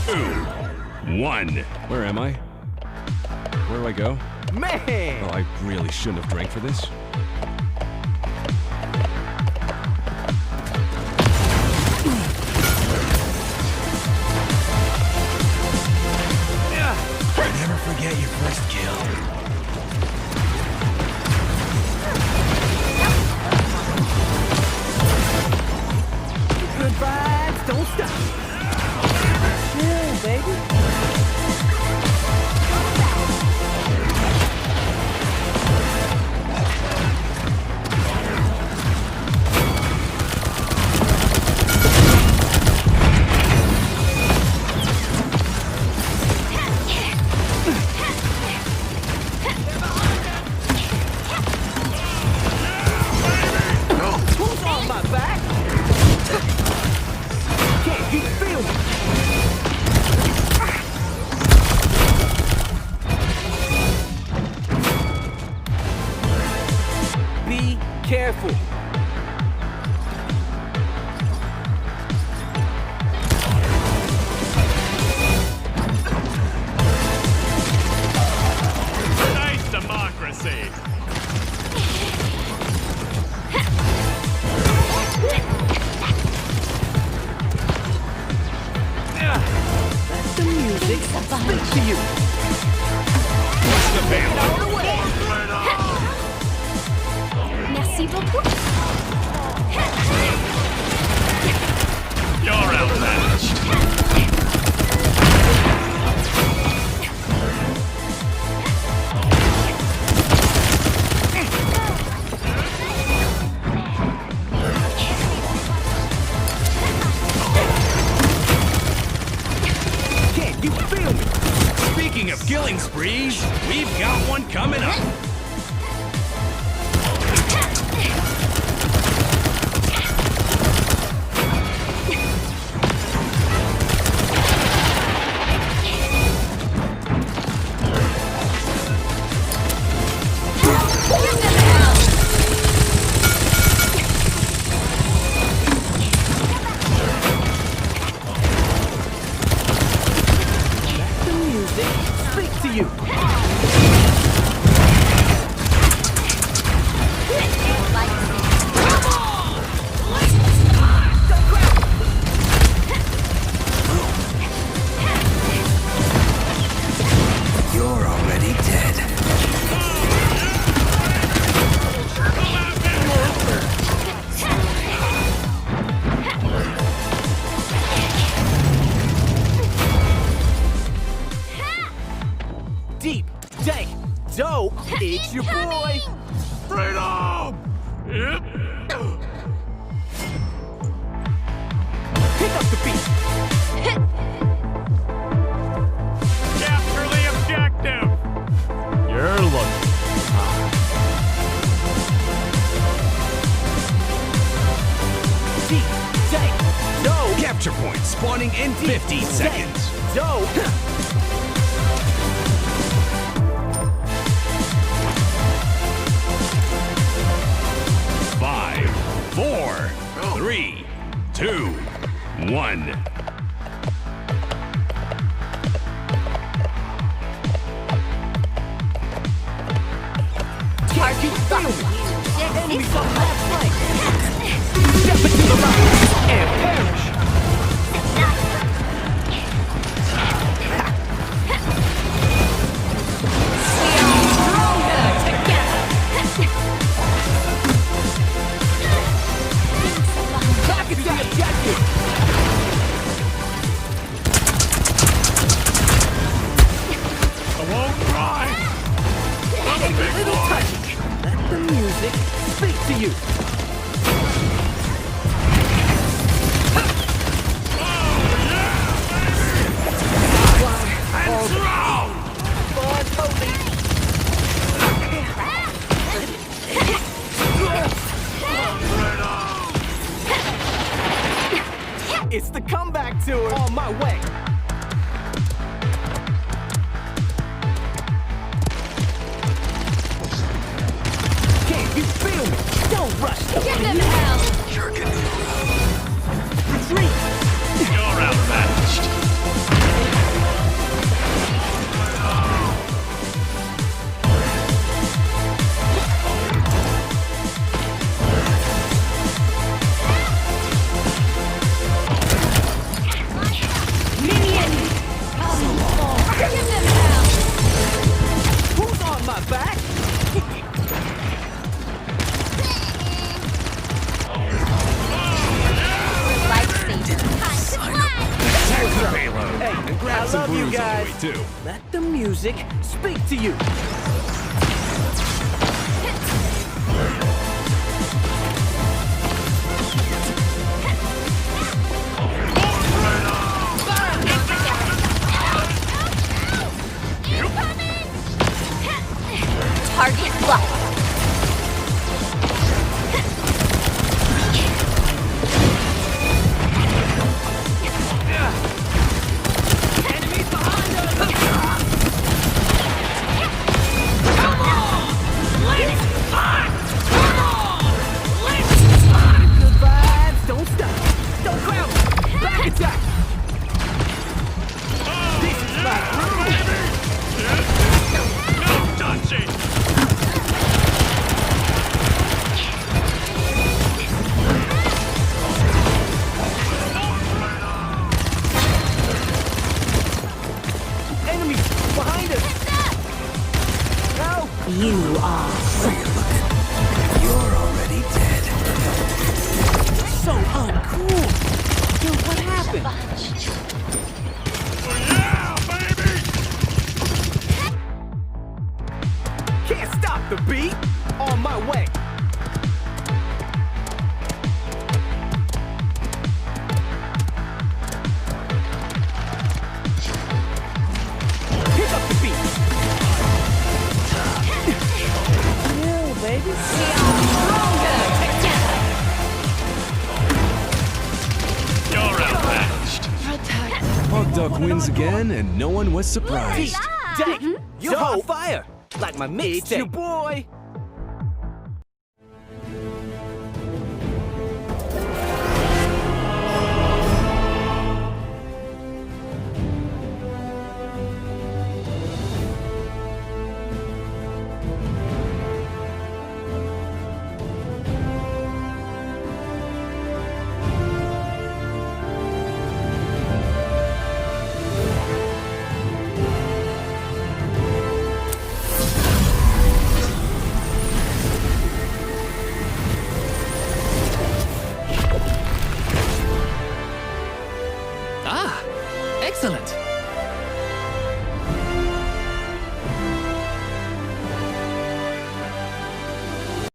2, 1. Where am I? Where do I go? Man! Oh, I really shouldn't have drank for this. Never forget your first kill. Good vibes, don't stop. Chill, baby. Who's on my back? Can't you feel me? Be careful. Nice democracy. Let the music speak to you. What's the bail? Merci beaucoup. You're outmatched. Can't you feel me? Speaking of killing sprees, we've got one coming up. The music speak to you. You're already dead. Deep, dank, dope, it's your boy. Freedom! Pick up the beat. Capture the objective! You're looking. Deep, dank, dope, Capture point spawning in 50 seconds. dope. 5, 4, 3, 2, 1. Can't you feel me? Enemies on left flank. Step into the right and perish. Target the objective. I won't cry! I'm a big Little boy! touch. Let the music speak to you. And drown! Fun, police. It's the comeback tour on my way. Can't you feel me? Don't rush. Give them hell. Retreat. You're outmatched. Let the music speak to you. Target locked. Enemies behind us! Good vibes, don't stop. Don't crowd. Back attack. This is my No touching! enemies behind us. Help! You are You're already dead. So uncool. Dude, what happened? Yeah, baby! Can't stop the beat. On my way. Pick up the beat. Yeah, baby. You're outmatched. Hog Duck wins again, and no one was surprised. Deck, you're on fire. Like my mixtape. It's your boy. Ah, excellent.